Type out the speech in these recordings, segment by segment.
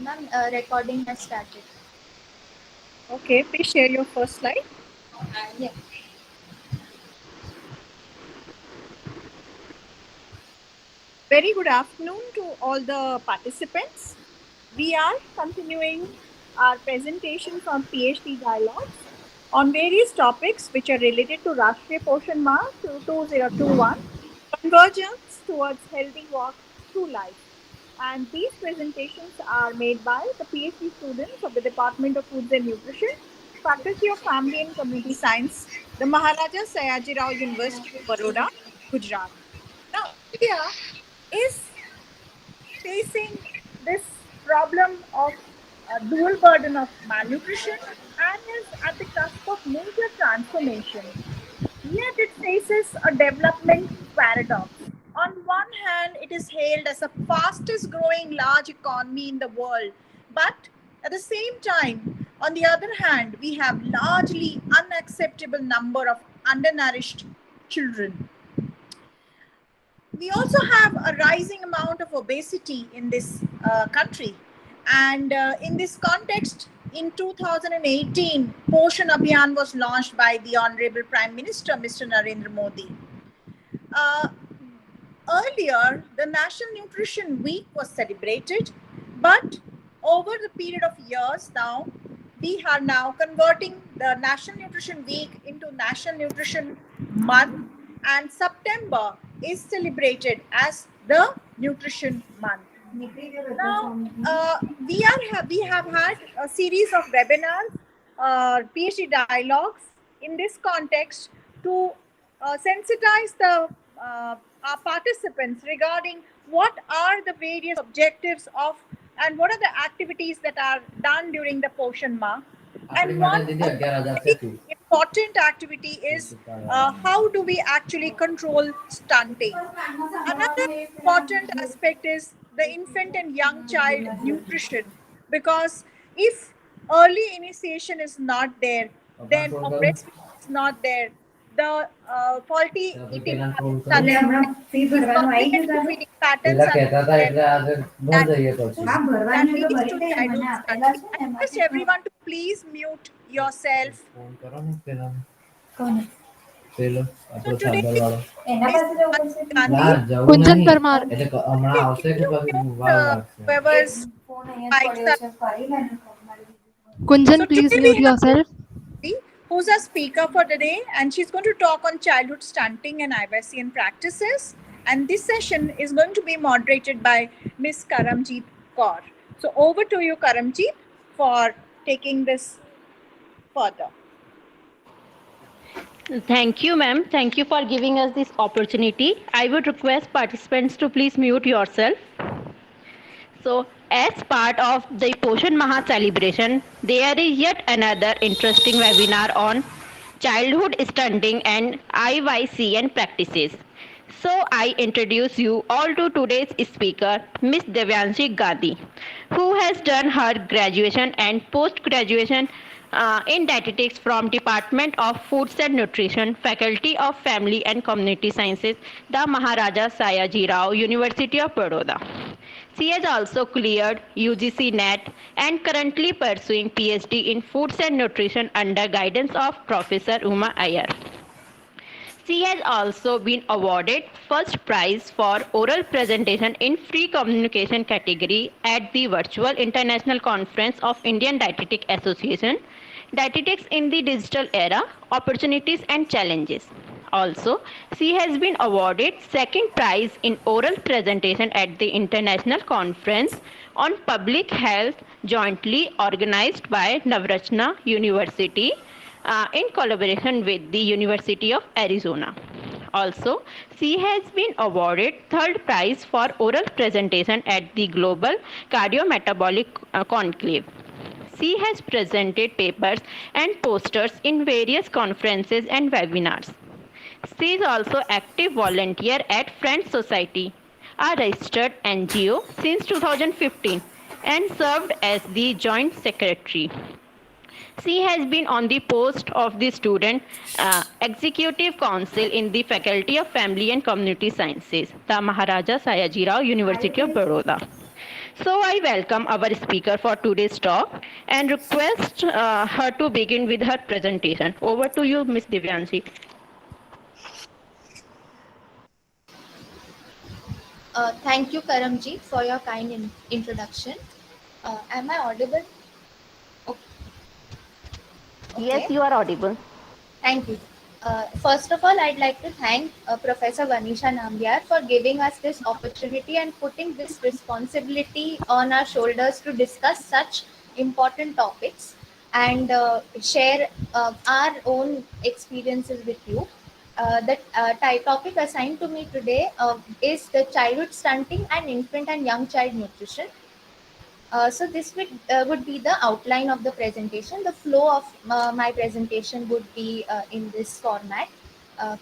Ma'am, recording has started. Okay, please share your first slide. Yeah. Very good afternoon to all the participants. We are continuing our presentation from PhD Dialogues on various topics which are related to Rashtriya Poshan Maah 2021, Convergence towards Healthy Walk Through Life. And these presentations are made by the PhD students of the Department of Foods and Nutrition, Faculty of Family and Community Science, the Maharaja Sayaji Rao University of Baroda, Gujarat. Now, India is facing this problem of dual burden of malnutrition and is at the cusp of major transformation. Yet it faces a development paradox. On one hand, it is hailed as the fastest growing large economy in the world, but at the same time, on the other hand, we have largely unacceptable number of undernourished children. We also have a rising amount of obesity in this country. And in this context, in 2018, Poshan Abhiyan was launched by the Honorable Prime Minister, Mr. Narendra Modi. Uh, Earlier, the National Nutrition Week was celebrated, but over the period of years now, we are now converting the National Nutrition Week into National Nutrition Month, and September is celebrated as the Nutrition Month. Now, we have had a series of webinars, PhD dialogues in this context to sensitize the our participants regarding what are the various objectives of and what are the activities that are done during the Poshan Maah. And one very important activity is how do we actually control stunting. Another important aspect is the infant and young child nutrition, because if early initiation is not there, then or breastfeeding is not there, the faulty eating habits are there, incomplemented feeding patterns are not there, that that leads to childhood stunting. I request everyone to please mute yourself. So today is Gandhi. Kunjan Parmar. Can you mute whoever's mics are? So Kunjan, please today we mute have yourself. Gandhi, who's a speaker for today, and she's going to talk on childhood stunting and IVCN practices. And this session is going to be moderated by Miss Karamjeet Kaur. So over to you, Karamjeet, for taking this further. Thank you, ma'am. Thank you for giving us this opportunity. I would request participants to please mute yourself. So, as part of the Poshan Maha celebration, there is yet another interesting webinar on childhood stunting and IYCN practices. So, I introduce you all to today's speaker, Miss Devyanshi Gandhi, who has done her graduation and post-graduation in dietetics from Department of Foods and Nutrition, Faculty of Family and Community Sciences, the Maharaja Sayaji Rao University of Baroda. She has also cleared UGC NET and currently pursuing PhD in Foods and Nutrition under guidance of Professor Uma Iyer. She has also been awarded first prize for oral presentation in free communication category at the virtual international conference of Indian Dietetic Association, Dietetics in the Digital Era, Opportunities and Challenges. Also, she has been awarded second prize in oral presentation at the international conference on public health jointly organized by Navrachna University in collaboration with the University of Arizona. Also, she has been awarded third prize for oral presentation at the Global Cardiometabolic Conclave. She has presented papers and posters in various conferences and webinars. She is also active volunteer at Friends Society, a registered NGO since 2015, and served as the joint secretary. She has been on the post of the Student Executive Council in the Faculty of Family and Community Sciences, the Maharaja Sayaji Rao University of Baroda. So I welcome our speaker for today's talk and request her to begin with her presentation. Over to you, Ms. Divyanshi. Thank you, Karamji, for your kind introduction. Am I audible? O- Yes, Okay, you are audible. thank you. First of all, I'd like to thank Professor Vanisha Nambiar for giving us this opportunity and putting this responsibility on our shoulders to discuss such important topics and share our own experiences with you. The topic assigned to me today is the childhood stunting and infant and young child nutrition. So this would be the outline of the presentation. The flow of my presentation would be in this format,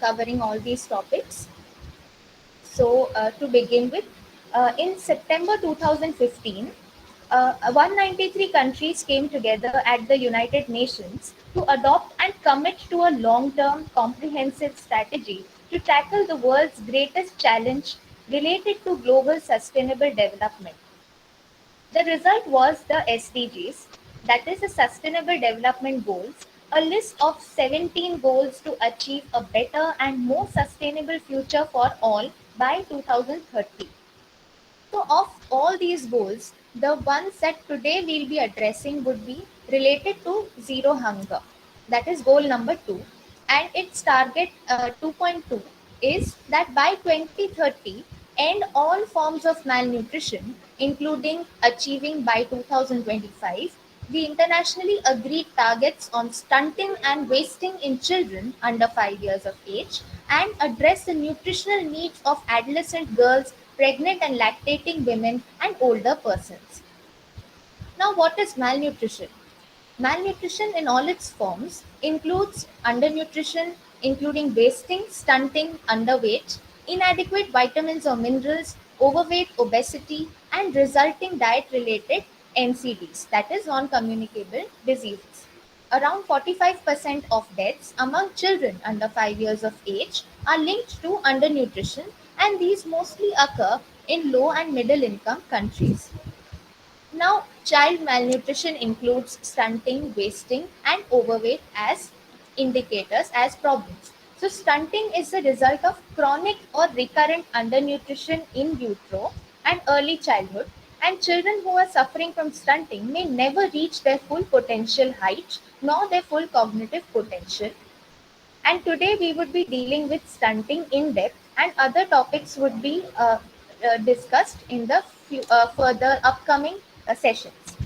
covering all these topics. So to begin with, in September 2015, 193 countries came together at the United Nations to adopt and commit to a long-term comprehensive strategy to tackle the world's greatest challenge related to global sustainable development. The result was the SDGs, that is the Sustainable Development Goals, a list of 17 goals to achieve a better and more sustainable future for all by 2030. So, of all these goals, the ones that today we'll be addressing would be related to zero hunger. That is goal number two. And its target 2.2 is that by 2030, end all forms of malnutrition, including achieving by 2025 the internationally agreed targets on stunting and wasting in children under 5 years of age and address the nutritional needs of adolescent girls, pregnant and lactating women, and older persons. Now, what is malnutrition? Malnutrition in all its forms includes undernutrition, including wasting, stunting, underweight, inadequate vitamins or minerals, overweight, obesity, and resulting diet related NCDs, that is, non communicable diseases. Around 45% of deaths among children under 5 years of age are linked to undernutrition, and these mostly occur in low and middle income countries. Now, child malnutrition includes stunting, wasting, and overweight as indicators as problems. So, stunting is the result of chronic or recurrent undernutrition in utero and early childhood, and children who are suffering from stunting may never reach their full potential height nor their full cognitive potential. And today we would be dealing with stunting in depth, and other topics would be discussed in the further upcoming sessions.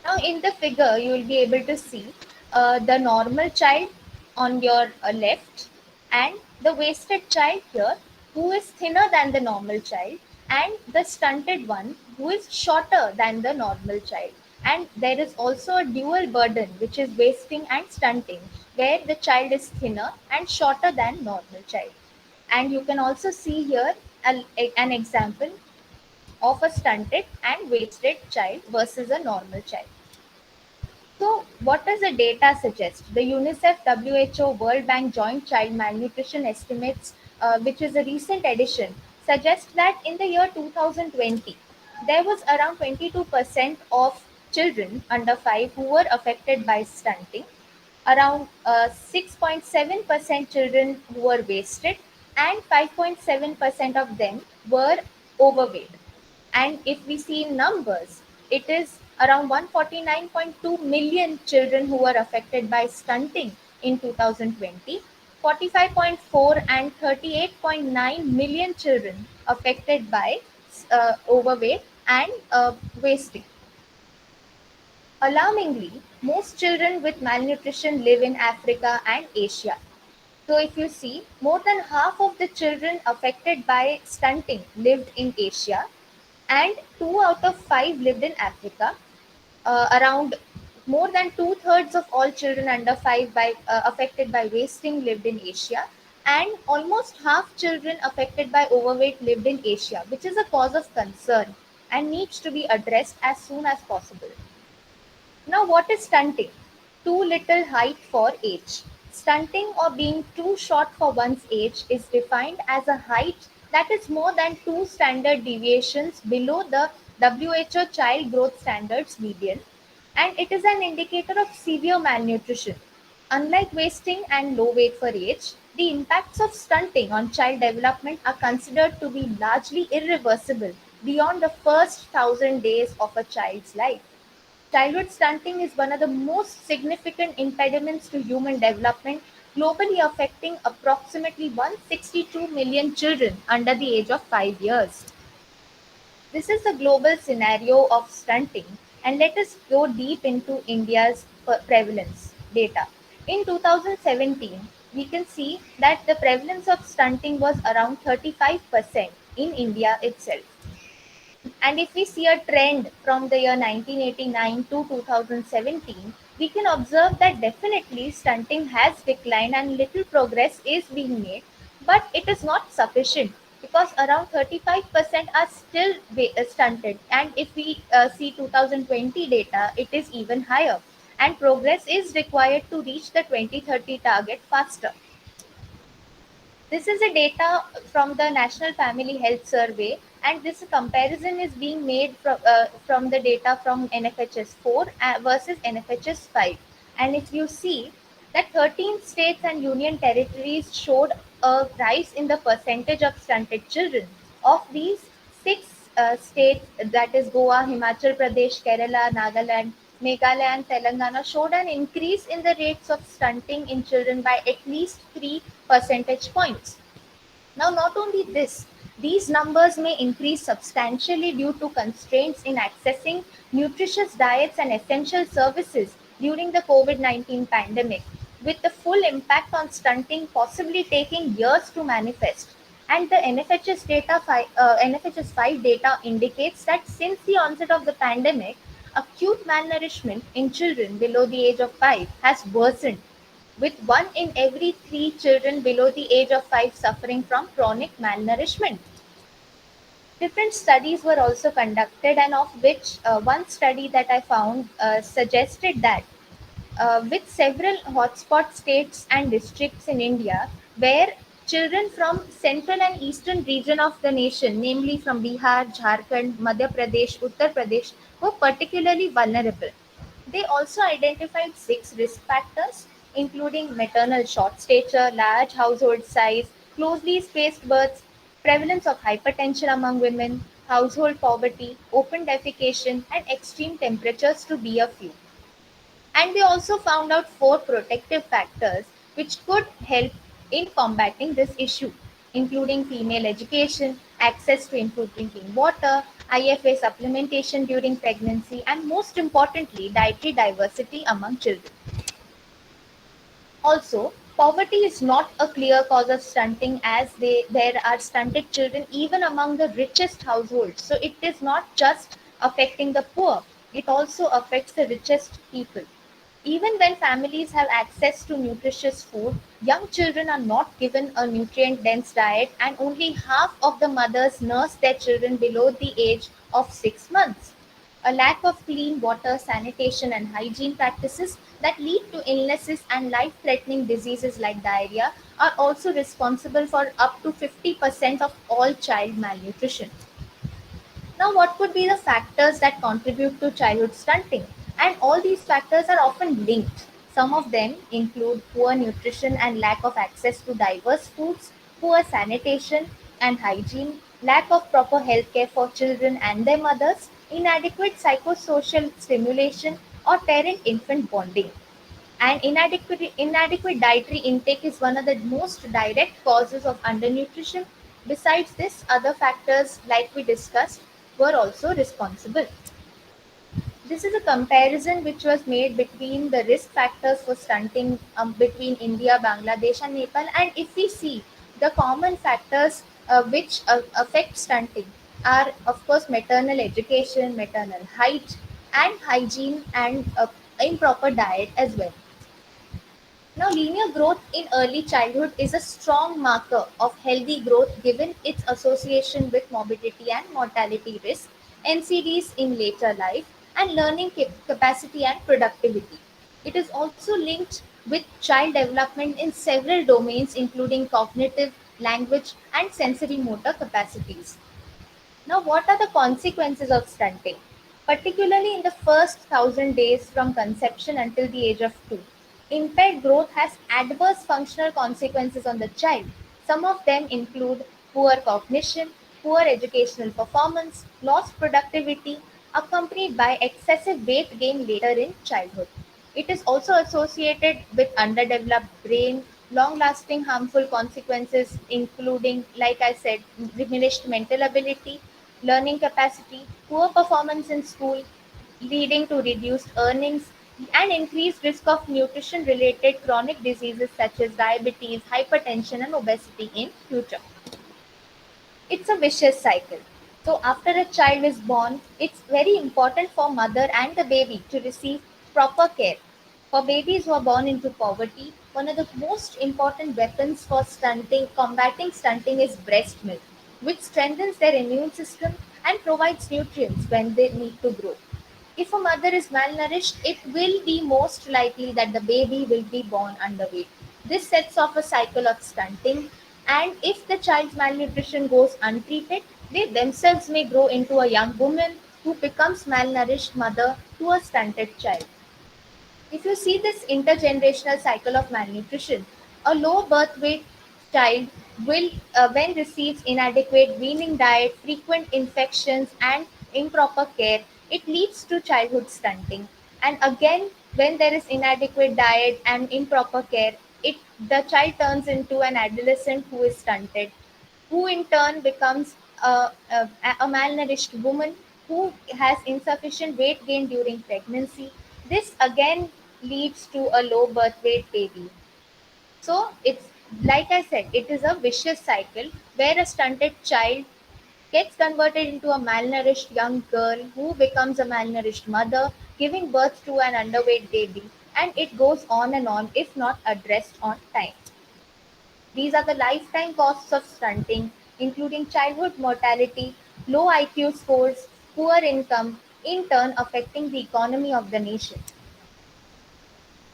Now, in the figure, you will be able to see the normal child on your left and the wasted child here, who is thinner than the normal child, and the stunted one, who is shorter than the normal child. And there is also a dual burden, which is wasting and stunting, where the child is thinner and shorter than normal child. And you can also see here an example of a stunted and wasted child versus a normal child. So, what does the data suggest? The UNICEF WHO World Bank Joint Child Malnutrition Estimates, which is a recent edition, suggests that in the year 2020, there was around 22% of children under 5 who were affected by stunting, around 6.7% children who were wasted, and 5.7% of them were overweight. And if we see in numbers, it is around 149.2 million children who were affected by stunting in 2020, 45.4 and 38.9 million children affected by overweight and wasting. Alarmingly, most children with malnutrition live in Africa and Asia. So, if you see, more than half of the children affected by stunting lived in Asia, and 2 out of 5 lived in Africa. Around more than two-thirds of all children under 5 affected by wasting lived in Asia, and almost half children affected by overweight lived in Asia, which is a cause of concern and needs to be addressed as soon as possible. Now, what is stunting? Too little height for age. Stunting or being too short for one's age is defined as a height that is more than two standard deviations below the WHO Child Growth Standards median, and it is an indicator of severe malnutrition. Unlike wasting and low weight for age, the impacts of stunting on child development are considered to be largely irreversible beyond the first 1,000 days of a child's life. Childhood stunting is one of the most significant impediments to human development, globally affecting approximately 162 million children under the age of 5 years. This is the global scenario of stunting, and let us go deep into India's prevalence data. In 2017, we can see that the prevalence of stunting was around 35% in India itself. And if we see a trend from the year 1989 to 2017, we can observe that definitely stunting has declined and little progress is being made, but it is not sufficient because around 35% are still stunted. And if we see 2020 data, it is even higher. And progress is required to reach the 2030 target faster. This is a data from the National Family Health Survey, and this comparison is being made from the data from NFHS 4 versus NFHS 5. And if you see that 13 states and union territories showed a rise in the percentage of stunted children. Of these, six states, that is Goa, Himachal Pradesh, Kerala, Nagaland, Meghalaya, and Telangana, showed an increase in the rates of stunting in children by at least 3 percentage points. Now, not only this, these numbers may increase substantially due to constraints in accessing nutritious diets and essential services during the COVID-19 pandemic, with the full impact on stunting possibly taking years to manifest. And the NFHS 5 data indicates that since the onset of the pandemic, acute malnourishment in children below the age of 5 has worsened, with 1 in every 3 children below the age of 5 suffering from chronic malnourishment. Different studies were also conducted, and of which one study that I found suggested that with several hotspot states and districts in India, where children from central and eastern region of the nation, namely from Bihar, Jharkhand, Madhya Pradesh, Uttar Pradesh, were particularly vulnerable. They also identified 6 risk factors, including maternal short stature, large household size, closely spaced births, prevalence of hypertension among women, household poverty, open defecation, and extreme temperatures, to be a few. And they also found out 4 protective factors which could help in combating this issue, including female education, access to improved drinking water, IFA supplementation during pregnancy, and most importantly, dietary diversity among children. Also, poverty is not a clear cause of stunting, as there are stunted children even among the richest households. So it is not just affecting the poor, it also affects the richest people. Even when families have access to nutritious food, young children are not given a nutrient dense diet, and only half of the mothers nurse their children below the age of 6 months. A lack of clean water, sanitation, and hygiene practices that lead to illnesses and life threatening diseases like diarrhea are also responsible for up to 50% of all child malnutrition. Now, what could be the factors that contribute to childhood stunting? And all these factors are often linked. Some of them include poor nutrition and lack of access to diverse foods, poor sanitation and hygiene, lack of proper healthcare for children and their mothers, inadequate psychosocial stimulation, or parent infant bonding. And inadequate dietary intake is one of the most direct causes of undernutrition. Besides this, other factors, like we discussed, were also responsible. This is a comparison which was made between the risk factors for stunting between India, Bangladesh, and Nepal. And if we see the common factors which affect stunting are, of course, maternal education, maternal height, and hygiene, and improper diet as well. Now, linear growth in early childhood is a strong marker of healthy growth given its association with morbidity and mortality risk, NCDs in later life, and learning capacity and productivity. It is also linked with child development in several domains, including cognitive, language, and sensory motor capacities. Now, what are the consequences of stunting? Particularly in the first 1,000 days from conception until the age of 2. Impaired growth has adverse functional consequences on the child. Some of them include poor cognition, poor educational performance, lost productivity, accompanied by excessive weight gain later in childhood. It is also associated with underdeveloped brain, long lasting harmful consequences, including, like I said, diminished mental ability, learning capacity, poor performance in school, leading to reduced earnings, and increased risk of nutrition related chronic diseases such as diabetes, hypertension, and obesity in future. It's a vicious cycle. So after a child is born, it's very important for mother and the baby to receive proper care. For babies who are born into poverty, one of the most important weapons for combating stunting is breast milk, which strengthens their immune system and provides nutrients when they need to grow. If a mother is malnourished, it will be most likely that the baby will be born underweight. This sets off a cycle of stunting, and if the child's malnutrition goes untreated, they themselves may grow into a young woman who becomes malnourished mother to a stunted child. If you see this intergenerational cycle of malnutrition, a low birth weight child will, when receives inadequate weaning diet, frequent infections, and improper care, it leads to childhood stunting. And again, when there is inadequate diet and improper care, the child turns into an adolescent who is stunted, who in turn becomes a malnourished woman who has insufficient weight gain during pregnancy. This again leads to a low birth weight baby. So it's, like I said, it is a vicious cycle where a stunted child gets converted into a malnourished young girl who becomes a malnourished mother, giving birth to an underweight baby, and it goes on and on if not addressed on time. These are the lifetime costs of stunting, including childhood mortality, low IQ scores, poor income, in turn affecting the economy of the nation.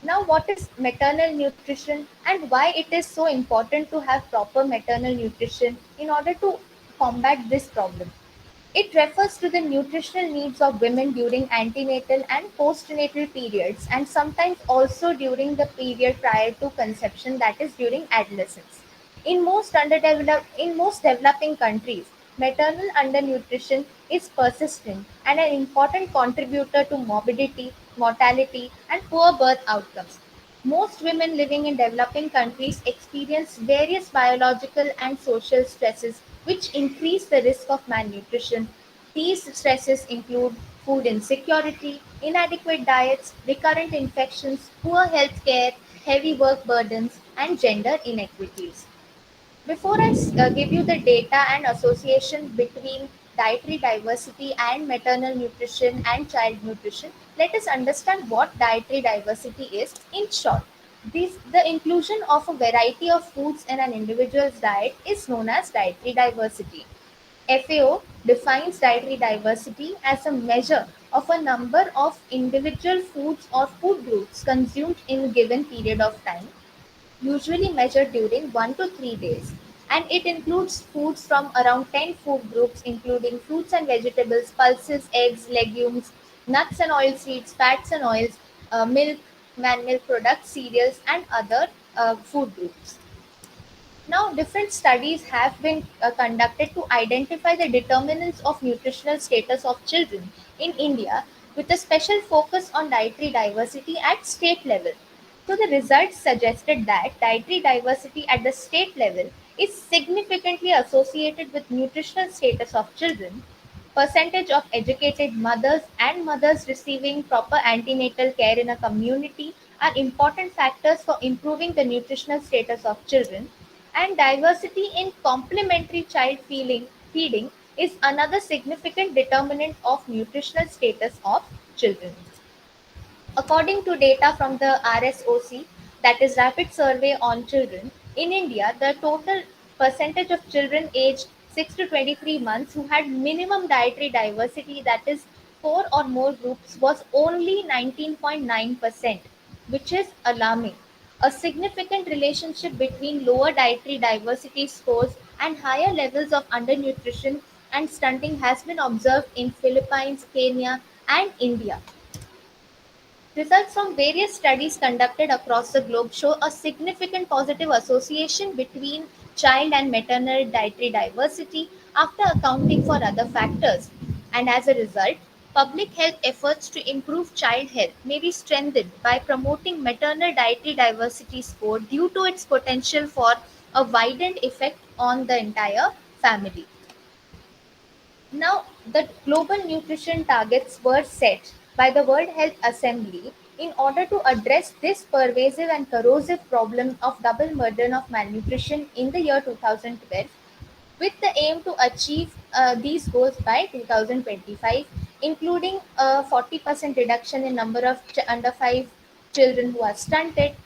Now, what is maternal nutrition and why it is so important to have proper maternal nutrition in order to combat this problem? It refers to the nutritional needs of women during antenatal and postnatal periods, and sometimes also during the period prior to conception, that is during adolescence. In most developing countries, maternal undernutrition is persistent and an important contributor to morbidity, mortality, and poor birth outcomes. Most women living in developing countries experience various biological and social stresses which increase the risk of malnutrition. These stresses include food insecurity, inadequate diets, recurrent infections, poor health care, heavy work burdens, and gender inequities. Before I give you the data and association between dietary diversity and maternal nutrition and child nutrition, let us understand what dietary diversity is in short. The inclusion of a variety of foods in an individual's diet is known as dietary diversity. FAO defines dietary diversity as a measure of a number of individual foods or food groups consumed in a given period of time, usually measured during 1 to 3 days, and it includes foods from around 10 food groups, including fruits and vegetables, pulses, eggs, legumes, nuts and oilseeds, fats and oils, milk, man milk products, cereals, and other food groups. Now, different studies have been conducted to identify the determinants of nutritional status of children in India, with a special focus on dietary diversity at state level. So, the results suggested that dietary diversity at the state level is significantly associated with nutritional status of children. Percentage of educated mothers and mothers receiving proper antenatal care in a community are important factors for improving the nutritional status of children, and diversity in complementary feeding is another significant determinant of nutritional status of children. According to data from the RSOC, that is Rapid Survey on Children, in India, the total percentage of children aged 6 to 23 months who had minimum dietary diversity, that is 4 or more groups, was only 19.9%, which is alarming. A significant relationship between lower dietary diversity scores and higher levels of undernutrition and stunting has been observed in Philippines, Kenya, and India. Results from various studies conducted across the globe show a significant positive association between child and maternal dietary diversity after accounting for other factors. And as a result, public health efforts to improve child health may be strengthened by promoting maternal dietary diversity score due to its potential for a widened effect on the entire family. Now, the global nutrition targets were set by the World Health Assembly in order to address this pervasive and corrosive problem of double burden of malnutrition in the year 2012, with the aim to achieve these goals by 2025, including a 40% reduction in number of under 5 children who are stunted,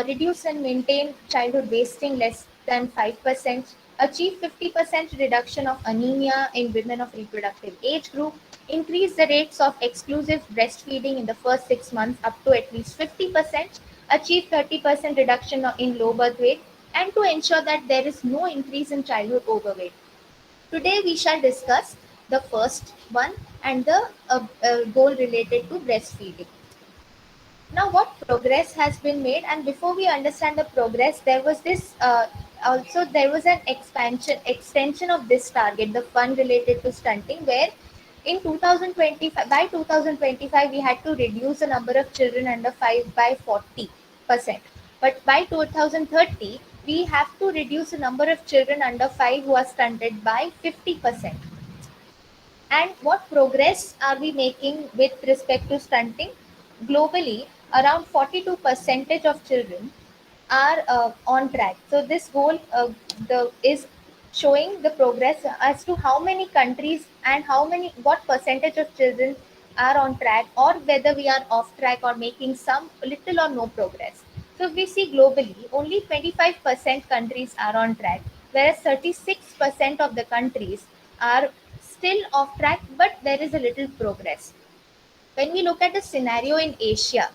reduce and maintain childhood wasting less than 5%, achieve 50% reduction of anemia in women of reproductive age group, increase the rates of exclusive breastfeeding in the first 6 months up to at least 50%, achieve 30% reduction in low birth weight, and to ensure that there is no increase in childhood overweight. Today, we shall discuss the first one and the goal related to breastfeeding. Now, what progress has been made, and before we understand the progress, there was this also there was an extension of this target, the one related to stunting, where in 2025 by 2025 we had to reduce the number of children under 5 by 40%, but by 2030 we have to reduce the number of children under 5 who are stunted by 50%. And what progress are we making with respect to stunting? Globally, around 42% of children are on track. So this goal is showing the progress as to how many countries and what percentage of children are on track, or whether we are off track or making some little or no progress. So if we see globally, only 25% countries are on track, whereas 36% of the countries are still off track, but there is a little progress. When we look at the scenario in Asia,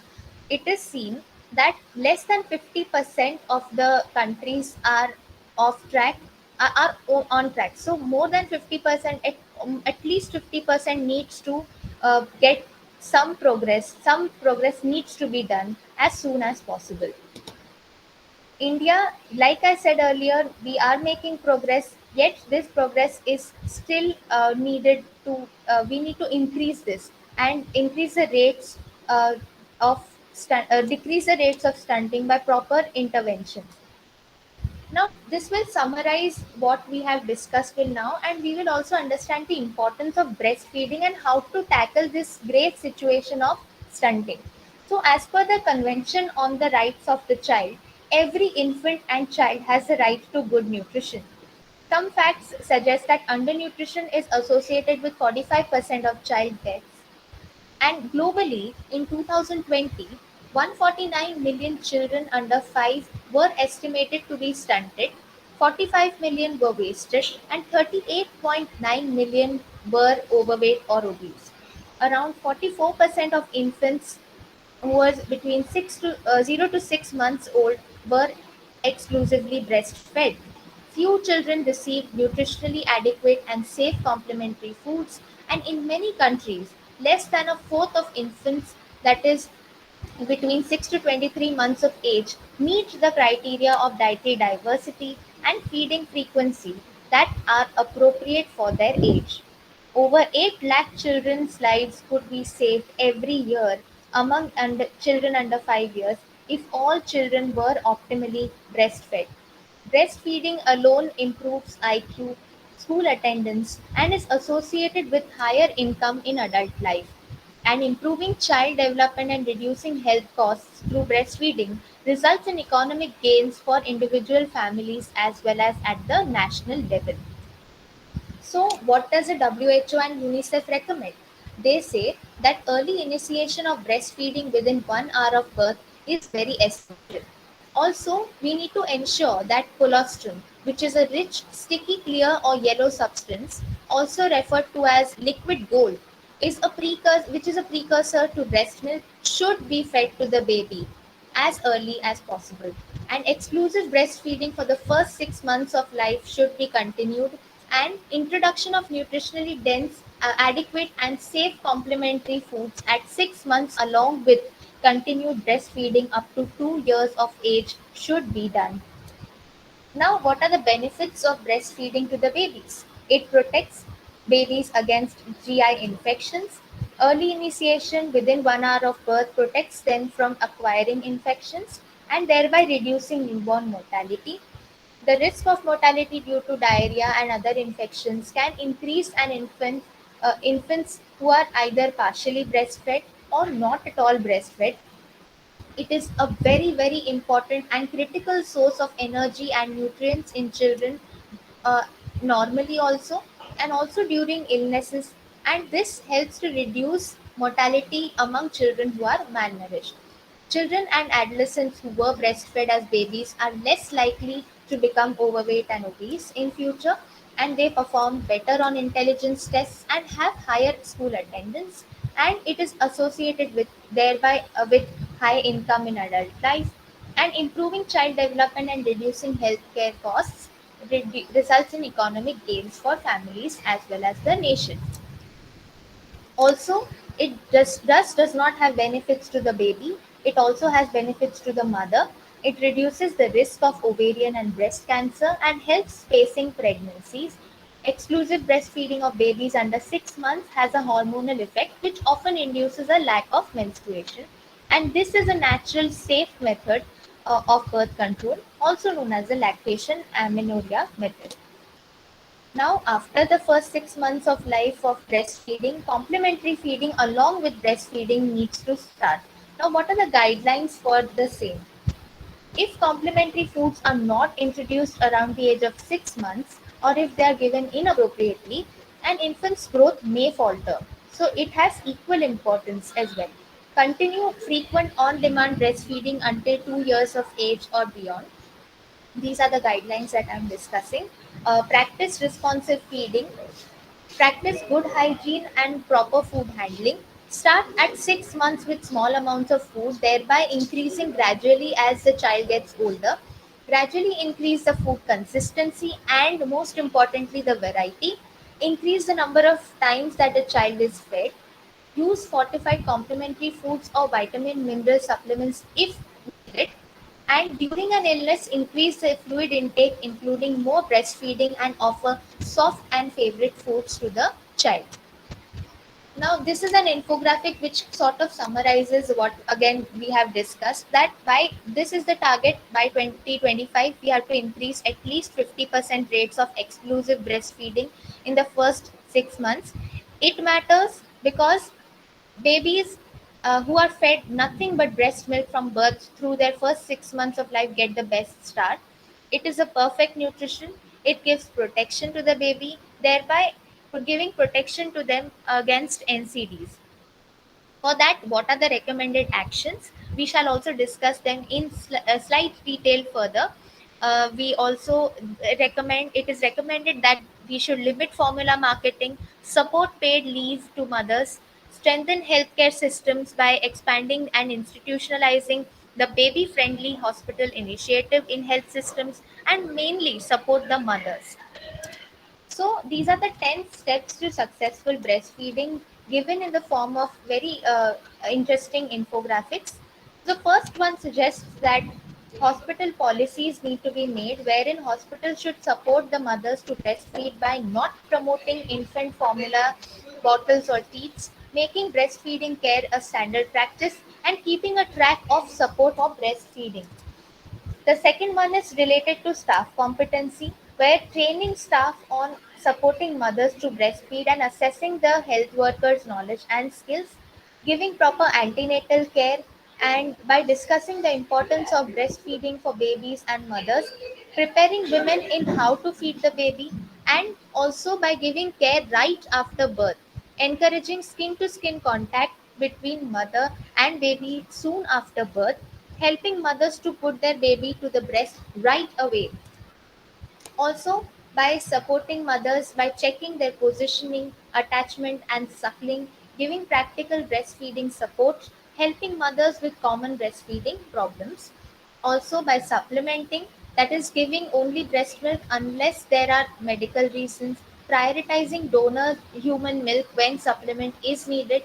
it is seen that less than 50% of the countries are off track, on track. So more than 50%, at least 50% needs to get some progress. Some progress needs to be done as soon as possible. India, like I said earlier, we are making progress, yet this progress is still needed to, we need to increase this and increase the rates of, decrease the rates of stunting by proper intervention. Now, this will summarize what we have discussed till now, and we will also understand the importance of breastfeeding and how to tackle this great situation of stunting. So, as per the Convention on the Rights of the Child, every infant and child has the right to good nutrition. Some facts suggest that undernutrition is associated with 45% of child deaths, and globally, in 2020, 149 million children under 5 were estimated to be stunted, 45 million were wasted, and 38.9 million were overweight or obese. Around 44% of infants who was between 0 to 6 months old were exclusively breastfed. Few children receive nutritionally adequate and safe complementary foods, and in many countries, less than a fourth of infants, that is, between 6 to 23 months of age, meet the criteria of dietary diversity and feeding frequency that are appropriate for their age. Over 8 lakh children's lives could be saved every year among children under 5 years if all children were optimally breastfed. Breastfeeding alone improves IQ, school attendance, and is associated with higher income in adult life. And improving child development and reducing health costs through breastfeeding results in economic gains for individual families as well as at the national level. So, what does the WHO and UNICEF recommend? They say that early initiation of breastfeeding within 1 hour of birth is very essential. Also, we need to ensure that colostrum, which is a rich, sticky, clear, or yellow substance, also referred to as liquid gold, which is a precursor to breast milk, should be fed to the baby as early as possible. And exclusive breastfeeding for the first 6 months of life should be continued, and introduction of nutritionally dense, adequate, and safe complementary foods at 6 months, along with continued breastfeeding up to 2 years of age, should be done. Now, what are the benefits of breastfeeding to the babies? It protects babies against GI infections. Early initiation within 1 hour of birth protects them from acquiring infections and thereby reducing newborn mortality. The risk of mortality due to diarrhea and other infections can increase infants who are either partially breastfed or not at all breastfed. It is a very, very important and critical source of energy and nutrients in children, uh, normally also, and also during illnesses, and this helps to reduce mortality among children who are malnourished. Children and adolescents who were breastfed as babies are less likely to become overweight and obese in future, and they perform better on intelligence tests and have higher school attendance, and it is associated with thereby with high income in adult life, and improving child development and reducing healthcare costs results in economic gains for families as well as the nation. Also, it does not have benefits to the baby. It also has benefits to the mother. It reduces the risk of ovarian and breast cancer and helps spacing pregnancies. Exclusive breastfeeding of babies under 6 months has a hormonal effect which often induces a lack of menstruation. And this is a natural, safe method of birth control, also known as the lactation amenorrhea method. Now, after the first 6 months of life of breastfeeding, complementary feeding along with breastfeeding needs to start. Now, what are the guidelines for the same? If complementary foods are not introduced around the age of 6 months, or if they are given inappropriately, an infant's growth may falter. So, it has equal importance as well. Continue frequent on demand breastfeeding until 2 years of age or beyond. These are the guidelines that I'm discussing. Practice responsive feeding, practice good hygiene and proper food handling. Start at 6 months with small amounts of food, thereby increasing gradually as the child gets older. Gradually increase the food consistency and, most importantly, the variety. Increase the number of times that a child is fed. Use fortified complementary foods or vitamin mineral supplements if needed. And during an illness, increase the fluid intake, including more breastfeeding, and offer soft and favorite foods to the child. Now, this is an infographic which sort of summarizes what again we have discussed, that by this is the target by 2025 we have to increase at least 50% rates of exclusive breastfeeding in the first 6 months. It matters because babies who are fed nothing but breast milk from birth through their first 6 months of life get the best start. It is a perfect nutrition. It gives protection to the baby, thereby giving protection to them against NCDs. For that, what are the recommended actions? We shall also discuss them in slight detail further. We also recommend it is recommended that we should limit formula marketing, support paid leave to mothers, strengthen healthcare systems by expanding and institutionalizing the baby friendly hospital initiative in health systems, and mainly support the mothers. So these are the 10 steps to successful breastfeeding, given in the form of very interesting infographics. The first one suggests that hospital policies need to be made wherein hospitals should support the mothers to breastfeed by not promoting infant formula bottles or teats, making breastfeeding care a standard practice, and keeping a track of support for breastfeeding. The second one is related to staff competency, where training staff on supporting mothers to breastfeed and assessing the health workers' knowledge and skills, giving proper antenatal care, and by discussing the importance of breastfeeding for babies and mothers, preparing women in how to feed the baby, and also by giving care right after birth, encouraging skin to skin contact between mother and baby soon after birth, helping mothers to put their baby to the breast right away. Also, by supporting mothers by checking their positioning, attachment, and suckling, giving practical breastfeeding support, helping mothers with common breastfeeding problems. Also, by supplementing, that is giving only breast milk unless there are medical reasons, prioritizing donor human milk when supplement is needed,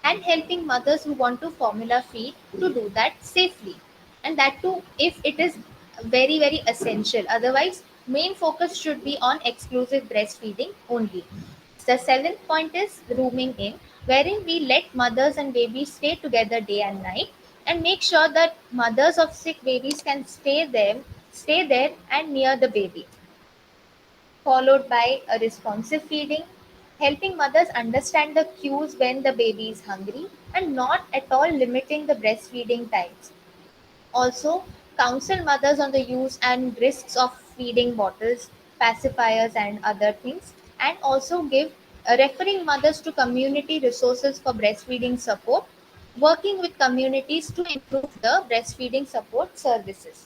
and helping mothers who want to formula feed to do that safely. And that too, if it is very, very essential. Otherwise, main focus should be on exclusive breastfeeding only. The seventh point is rooming in, wherein we let mothers and babies stay together day and night and make sure that mothers of sick babies can stay there and near the baby. Followed by a responsive feeding, helping mothers understand the cues when the baby is hungry and not at all limiting the breastfeeding times. Also, counsel mothers on the use and risks of feeding bottles, pacifiers, and other things, and also give referring mothers to community resources for breastfeeding support, working with communities to improve the breastfeeding support services.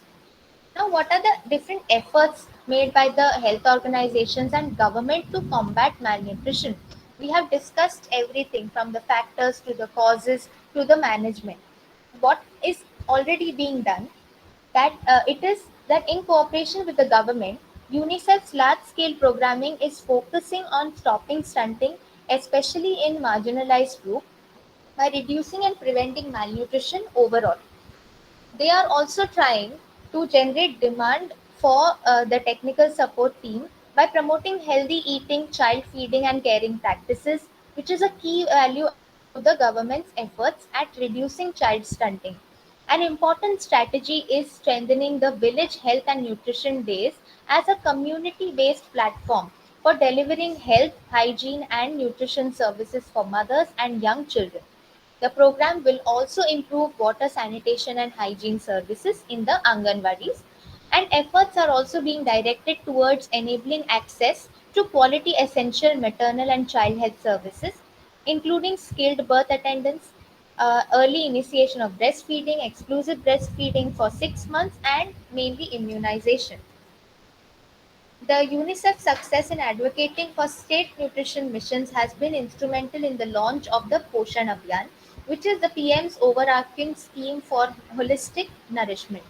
Now, what are the different efforts made by the health organizations and government to combat malnutrition? We have discussed everything from the factors to the causes to the management. What is already being done, that it is that in cooperation with the government, UNICEF's large-scale programming is focusing on stopping stunting, especially in marginalized groups, by reducing and preventing malnutrition overall. They are also trying to generate demand for the technical support team by promoting healthy eating, child feeding, and caring practices, which is a key value add to the government's efforts at reducing child stunting. An important strategy is strengthening the village health and nutrition days as a community based platform for delivering health, hygiene, and nutrition services for mothers and young children. The program will also improve water sanitation and hygiene services in the Anganwadis, and efforts are also being directed towards enabling access to quality essential maternal and child health services, including skilled birth attendance, early initiation of breastfeeding, exclusive breastfeeding for 6 months, and mainly immunization. The UNICEF success in advocating for state nutrition missions has been instrumental in the launch of the Poshan Abhiyan, which is the PM's overarching scheme for holistic nourishment.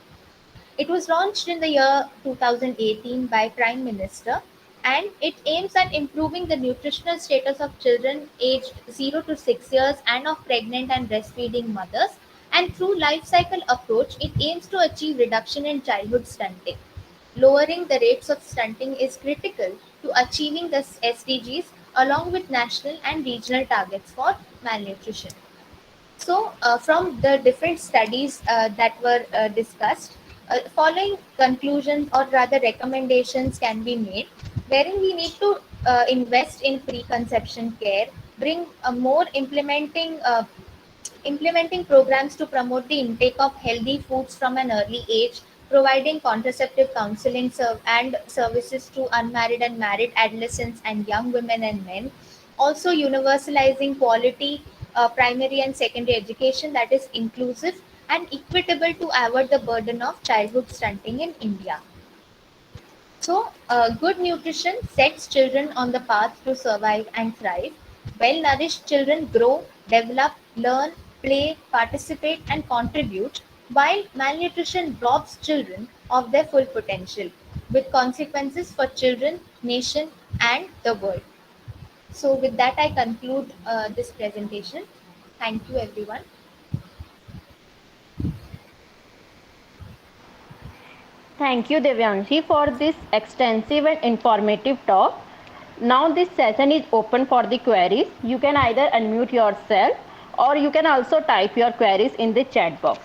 It was launched in the year 2018 by Prime Minister, and it aims at improving the nutritional status of children aged 0 to 6 years and of pregnant and breastfeeding mothers, and through life cycle approach it aims to achieve reduction in childhood stunting. Lowering the rates of stunting is critical to achieving the SDGs along with national and regional targets for malnutrition. So, from the different studies that were discussed, following conclusions or rather recommendations can be made, wherein we need to invest in preconception care, bring more implementing programs to promote the intake of healthy foods from an early age, providing contraceptive counseling and services to unmarried and married adolescents and young women and men, also universalizing quality primary and secondary education that is inclusive and equitable to avoid the burden of childhood stunting in India. So, good nutrition sets children on the path to survive and thrive. Well nourished children grow, develop, learn, play, participate, and contribute, while malnutrition robs children of their full potential, with consequences for children, nation, and the world. So, with that, I conclude this presentation. Thank you, everyone. Thank you, Devyanshi, for this extensive and informative talk. Now this session is open for the queries. You can either unmute yourself or you can also type your queries in the chat box.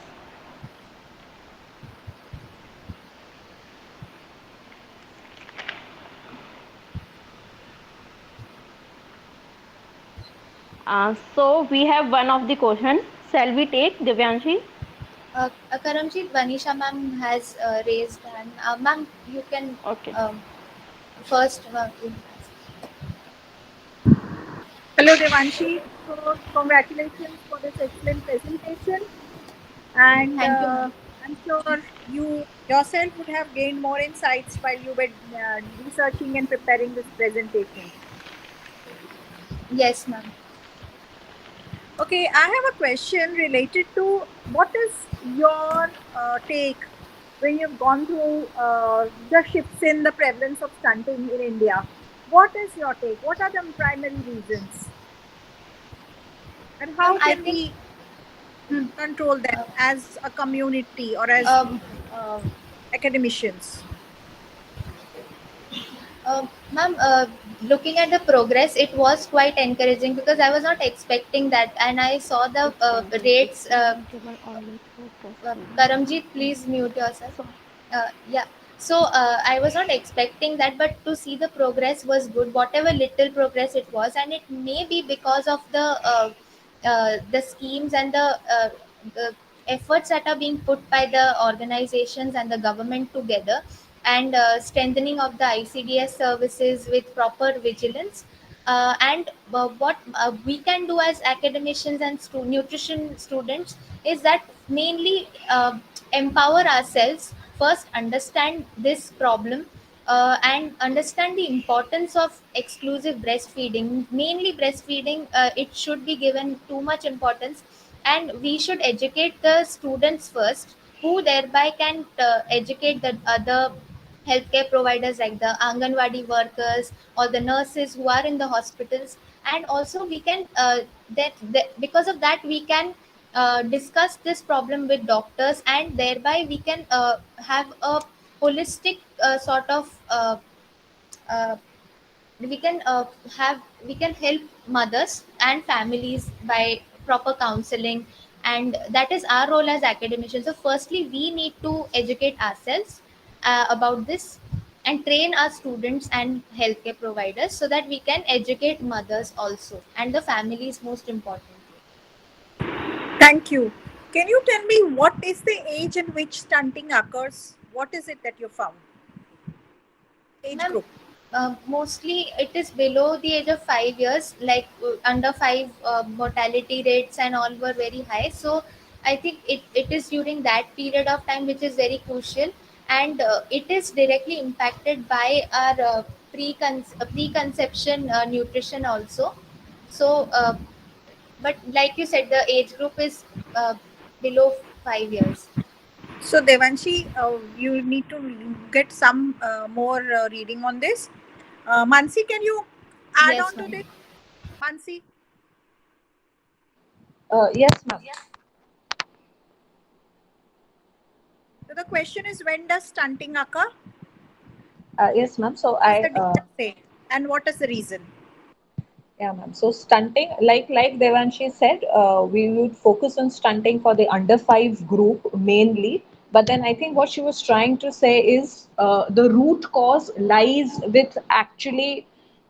So we have one of the question. Shall we take, Devyanshi? Karamjit, Vanisha ma'am has raised hand. Ma'am, you can Okay. first. Hello, Devanshi. So, congratulations for this excellent presentation. And Thank you, ma'am. I'm sure you yourself would have gained more insights while you were researching and preparing this presentation. Yes, ma'am. Okay, I have a question related to what is your take when you've gone through the shifts in the prevalence of stunting in India. What is your take? What are the primary reasons? And how I can think we hmm, control them uh, as a community or as um, uh, academicians? Ma'am, looking at the progress, it was quite encouraging because I was not expecting that, and I saw the rates. Karamjeet, please mute yourself. Yeah. So I was not expecting that, but to see the progress was good. Whatever little progress it was, and it may be because of the schemes and the efforts that are being put by the organizations and the government together, and strengthening of the ICDS services with proper vigilance. And what we can do as academicians and nutrition students is that mainly empower ourselves, first understand this problem, and understand the importance of exclusive breastfeeding. Mainly breastfeeding, it should be given too much importance, and we should educate the students first, who thereby can educate the other healthcare providers like the Anganwadi workers or the nurses who are in the hospitals. And also we can because of that we can discuss this problem with doctors, and thereby we can have a holistic sort of uh, we can have we can help mothers and families by proper counseling, and that is our role as academicians. So firstly we need to educate ourselves about this, and train our students and healthcare providers so that we can educate mothers also, and the families most importantly. Thank you. Can you tell me what is the age in which stunting occurs? What is it that you found? Age Ma'am, group. mostly it is below the age of 5 years, like under five, mortality rates and all were very high. So I think it is during that period of time which is very crucial, and it is directly impacted by our preconception nutrition also. So, but like you said, the age group is below 5 years. So, Devanshi, you need to get some more reading on this. Mansi, can you add Yes, on to ma'am. this? Mansi. Yes, ma'am. So, the question is, when does stunting occur? Yes, ma'am. So What does I the data say? And what is the reason? Yeah, ma'am. So stunting, like Devanshi said, we would focus on stunting for the under five group mainly. But then I think what she was trying to say is the root cause lies with actually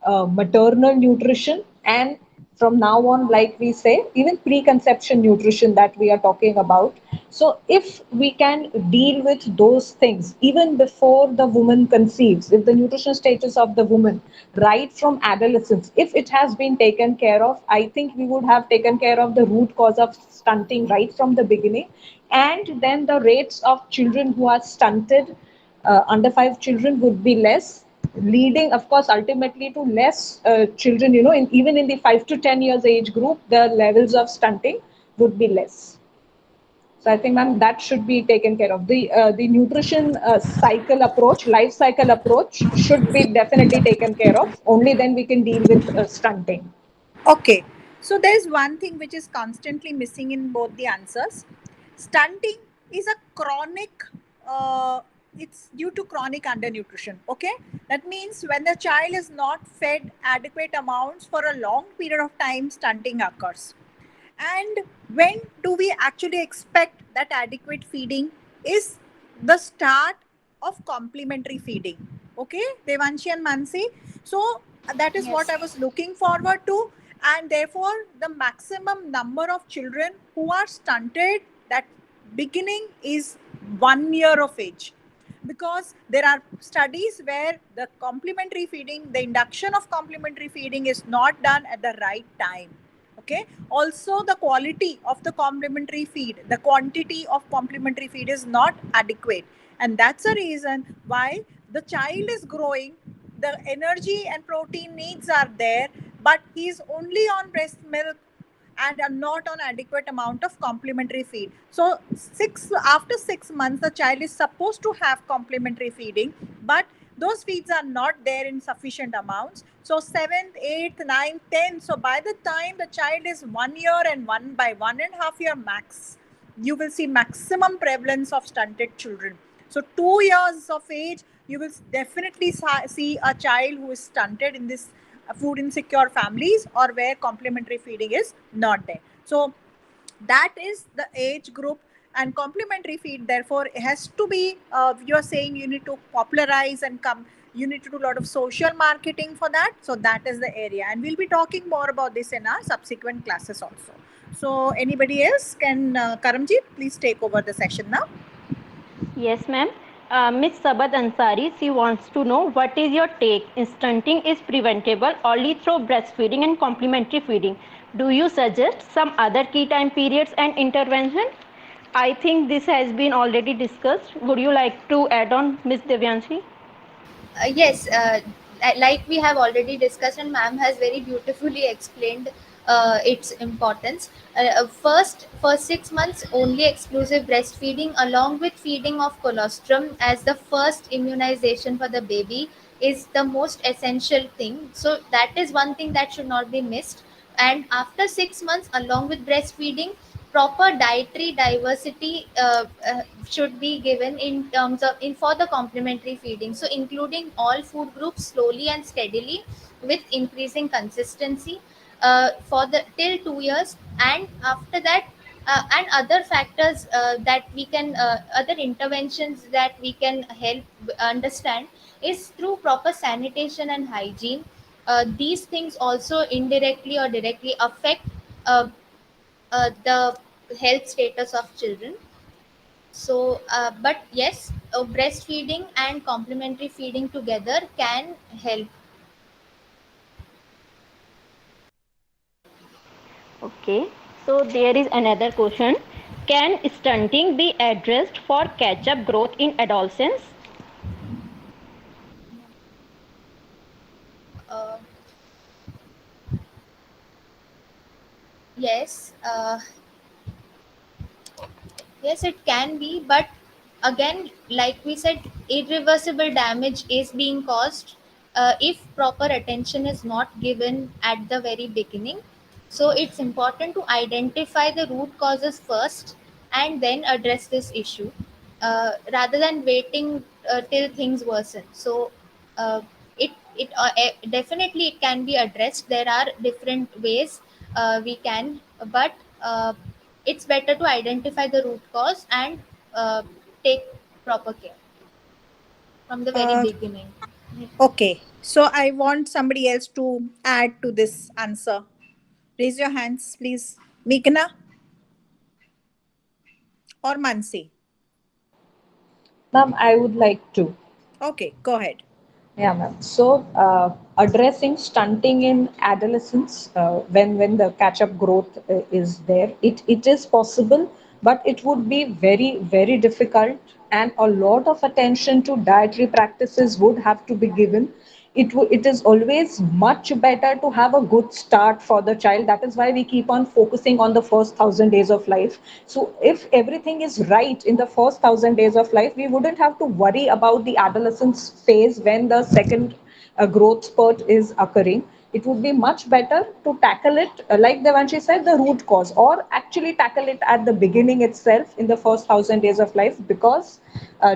maternal nutrition, and from now on, like we say, even preconception nutrition that we are talking about. So if we can deal with those things even before the woman conceives, if the nutrition status of the woman right from adolescence, if it has been taken care of, I think we would have taken care of the root cause of stunting right from the beginning. And then the rates of children who are stunted, under five children, would be less, leading of course ultimately to less children, even in the 5 to 10 years age group, the levels of stunting would be less. So I think, ma'am, that should be taken care of. The nutrition cycle approach, life cycle approach, should be definitely taken care of. Only then we can deal with stunting. Okay. So, there's one thing which is constantly missing in both the answers. Stunting is a chronic, it's due to chronic undernutrition. Okay. That means when the child is not fed adequate amounts for a long period of time, stunting occurs. And when do we actually expect that adequate feeding is the start of complementary feeding? Okay, Devanshi and Mansi. So that is what Yes. I was looking forward to. And therefore, the maximum number of children who are stunted, that beginning is 1 year of age, because there are studies where the complementary feeding, the induction of complementary feeding is not done at the right time. Okay. Also, the quality of the complementary feed, the quantity of complementary feed is not adequate, and that's a reason why the child is growing, the energy and protein needs are there, but he's only on breast milk, and are not on adequate amount of complementary feed. So after 6 months, the child is supposed to have complementary feeding, but those feeds are not there in sufficient amounts. So 7th, 8th, 9th, 10th. So by the time the child is 1 year and 1.5 year max, you will see maximum prevalence of stunted children. So 2 years of age, you will definitely see a child who is stunted in this food insecure families, or where complementary feeding is not there. So that is the age group. And complementary feed, therefore, it has to be, you're saying you need to popularize and come, you need to do a lot of social marketing for that. So that is the area, and we'll be talking more about this in our subsequent classes also. So anybody else can, Karamji, please take over the session now. Yes, ma'am. Miss Sabad Ansari, she wants to know what is your take? Stunting is preventable only through breastfeeding and complementary feeding. Do you suggest some other key time periods and intervention? I think this has been already discussed. Would you like to add on, Miss Devyanshi? Yes, like we have already discussed, and ma'am has very beautifully explained its importance. First, for 6 months, only exclusive breastfeeding, along with feeding of colostrum as the first immunization for the baby, is the most essential thing. So that is one thing that should not be missed. And after 6 months, along with breastfeeding, proper dietary diversity should be given in terms of in for the complementary feeding, so including all food groups slowly and steadily with increasing consistency for the till 2 years. And after that, and other factors that we can other interventions that we can help understand is through proper sanitation and hygiene. These things also indirectly or directly affect uh, the health status of children. So, but yes, breastfeeding and complementary feeding together can help. Okay. So there is another question. Can stunting be addressed for catch-up growth in adolescence? Uh, yes, yes, it can be, but again, like we said, irreversible damage is being caused if proper attention is not given at the very beginning. So it's important to identify the root causes first and then address this issue rather than waiting till things worsen. So uh, definitely it can be addressed. There are different ways we can, but it's better to identify the root cause and uh, take proper care from the very Uh, beginning. okay. So I want somebody else to add to this answer. Raise your hands, please. Meghna or Mansi? Ma'am, I would like to. Okay, go ahead. Yeah, ma'am. So, addressing stunting in adolescence, when the catch-up growth is there, it is possible, but it would be very, very difficult, and a lot of attention to dietary practices would have to be given. It is always much better to have a good start for the child. That is why we keep on focusing on the first 1,000 days of life. So if everything is right in the first 1,000 days of life, we wouldn't have to worry about the adolescence phase when the second growth spurt is occurring. It would be much better to tackle it, like Devanshi said, the root cause, or actually tackle it at the beginning itself in the first 1,000 days of life, because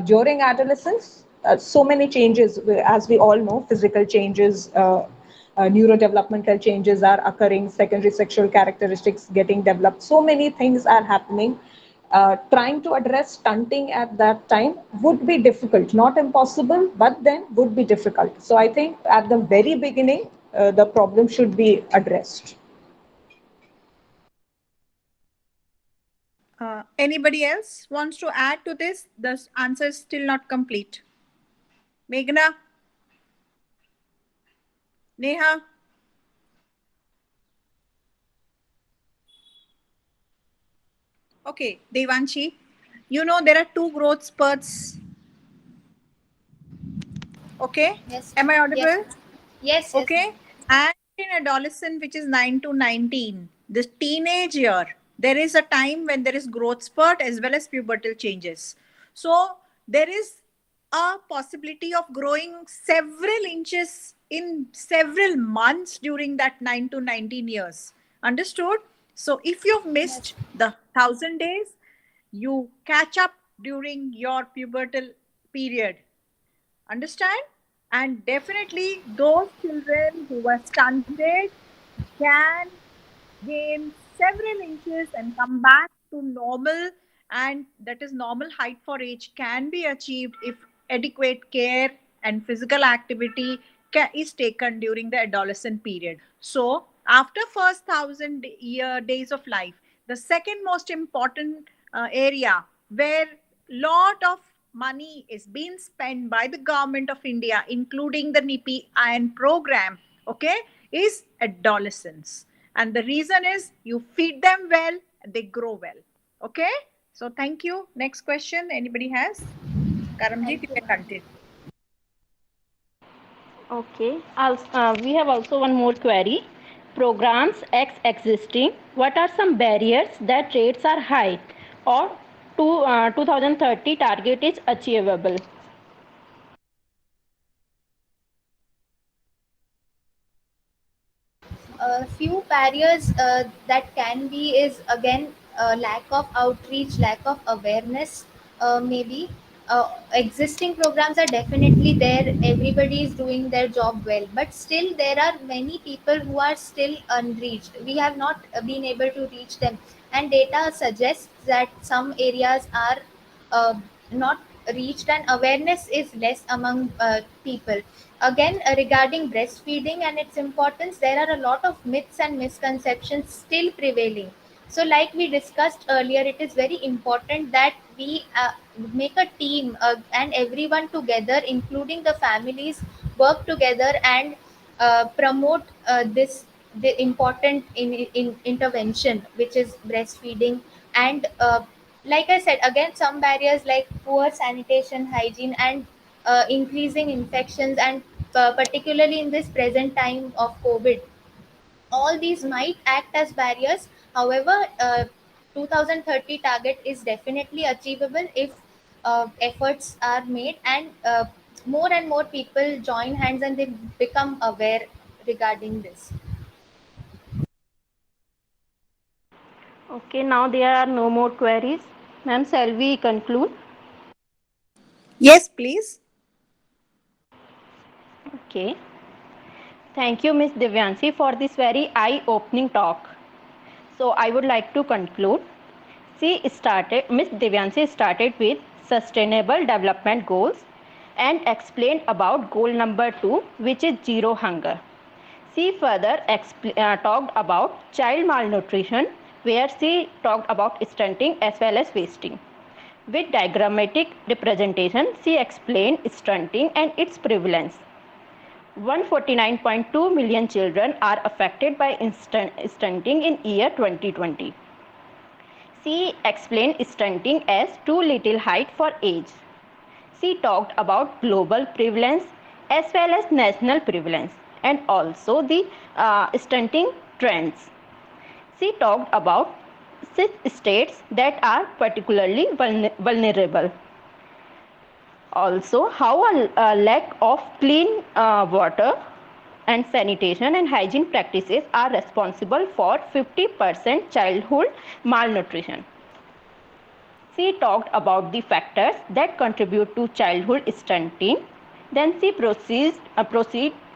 during adolescence, so many changes, as we all know, physical changes, neurodevelopmental changes are occurring, secondary sexual characteristics getting developed, so many things are happening. Trying to address stunting at that time would be difficult, not impossible, but then would be difficult. So I think at the very beginning, the problem should be addressed. Anybody else wants to add to this? The answer is still not complete. Meghna? Neha? Okay, Devanshi. You know there are two growth spurts. Okay? Yes, Am I yes, audible? yes, yes, Okay? ma'am. And in adolescent, which is 9 to 19. the teenage year, there is a time when there is growth spurt as well as pubertal changes. So there is a possibility of growing several inches in several months during that 9 to 19 years. Understood? So if you've missed the 1,000 days, you catch up during your pubertal period. Understand? And definitely those children who were stunted can gain several inches and come back to normal, and that is normal height for age can be achieved if adequate care and physical activity is taken during the adolescent period. So after first 1,000 days of life, the second most important area where lot of money is being spent by the government of India, including the NIPI Iron program, okay, is adolescents. And the reason is you feed them well, they grow well. Okay? So thank you. Next question. Anybody has? Karamjit, you can continue. Okay. We have also one more query. Programs X existing. What are some barriers that rates are high or 2030 target is achievable? A few barriers that can be is again lack of outreach, lack of awareness, maybe. Existing programs are definitely there, everybody is doing their job well, but still there are many people who are still unreached. We have not been able to reach them, and data suggests that some areas are uh, not reached and awareness is less among people. Again, regarding breastfeeding and its importance, there are a lot of myths and misconceptions still prevailing. So like we discussed earlier, it is very important that we make a team and everyone together, including the families, work together and promote this the important intervention, which is breastfeeding. And like I said, again, some barriers like poor sanitation, hygiene, and increasing infections, and particularly in this present time of COVID, all these might act as barriers. However, 2030 target is definitely achievable if efforts are made, and more and more people join hands and they become aware regarding this. Okay, now there are no more queries. Ma'am, shall we conclude? Yes, please. Okay. Thank you, Ms. Divyanshi, for this very eye-opening talk. So I would like to conclude. Ms. Divyanshi started with Sustainable Development Goals and explained about goal number 2, which is zero hunger. She further talked about child malnutrition, where she talked about stunting as well as wasting. With diagrammatic representation, she explained stunting and its prevalence. 149.2 million children are affected by stunting in year 2020. She explained stunting as too little height for age. She talked about global prevalence as well as national prevalence and also the stunting trends. She talked about 6 states that are particularly vulnerable. Also, how a lack of clean water and sanitation and hygiene practices are responsible for 50% childhood malnutrition. She talked about the factors that contribute to childhood stunting. Then she proceed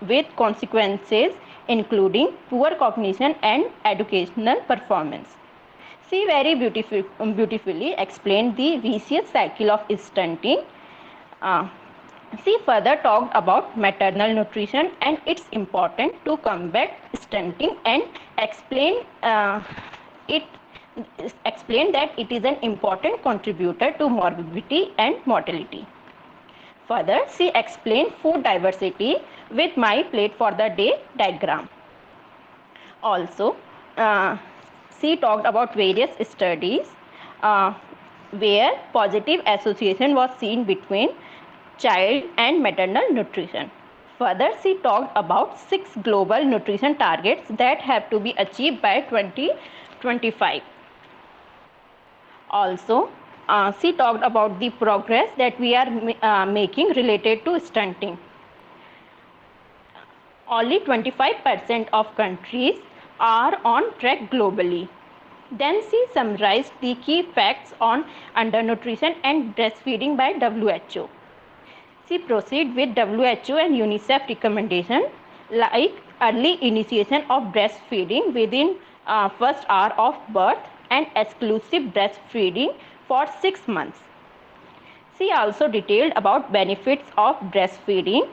with consequences including poor cognition and educational performance. She very beautifully explained the vicious cycle of stunting. She further talked about maternal nutrition and its importance to combat stunting and explained that it is an important contributor to morbidity and mortality. Further, she explained food diversity with my plate for the day diagram. Also, she talked about various studies where positive association was seen between child and maternal nutrition. Further, she talked about 6 global nutrition targets that have to be achieved by 2025. Also, she talked about the progress that we are making related to stunting. Only 25% of countries are on track globally. Then she summarized the key facts on undernutrition and breastfeeding by WHO. She proceeded with WHO and UNICEF recommendation like early initiation of breastfeeding within first hour of birth and exclusive breastfeeding for 6 months. She also detailed about benefits of breastfeeding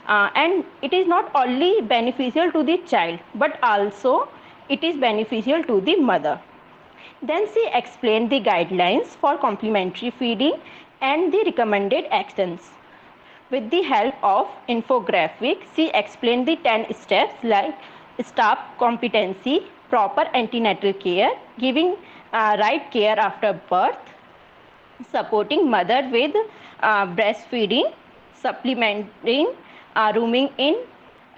and it is not only beneficial to the child but also it is beneficial to the mother. Then she explained the guidelines for complementary feeding and the recommended actions. With the help of infographic, she explained the 10 steps like staff competency, proper antenatal care, giving right care after birth, supporting mother with breastfeeding, supplementing, rooming in,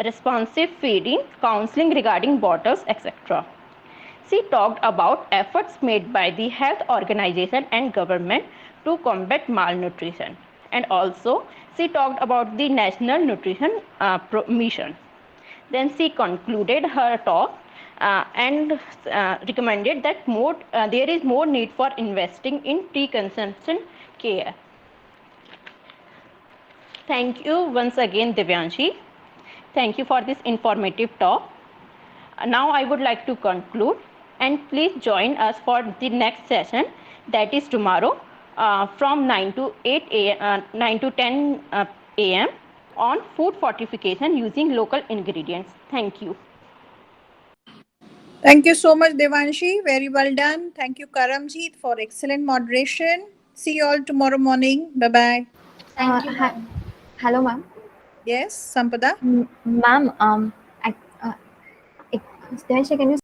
responsive feeding, counseling regarding bottles, etc. She talked about efforts made by the health organization and government to combat malnutrition. And also, she talked about the National Nutrition Mission. Then she concluded her talk and recommended that there is more need for investing in pre-conception care. Thank you once again, Divyanshi. Thank you for this informative talk. Now I would like to conclude and please join us for the next session that is tomorrow from 9 to 10 a.m. on food fortification using local ingredients. Thank you. Thank you so much, Devanshi. Very well done. Thank you, Karamjeet, for excellent moderation. See you all tomorrow morning. Bye-bye. Thank you. Hi. Hello, ma'am. Yes, Sampada? Ma'am, Devanshi, can you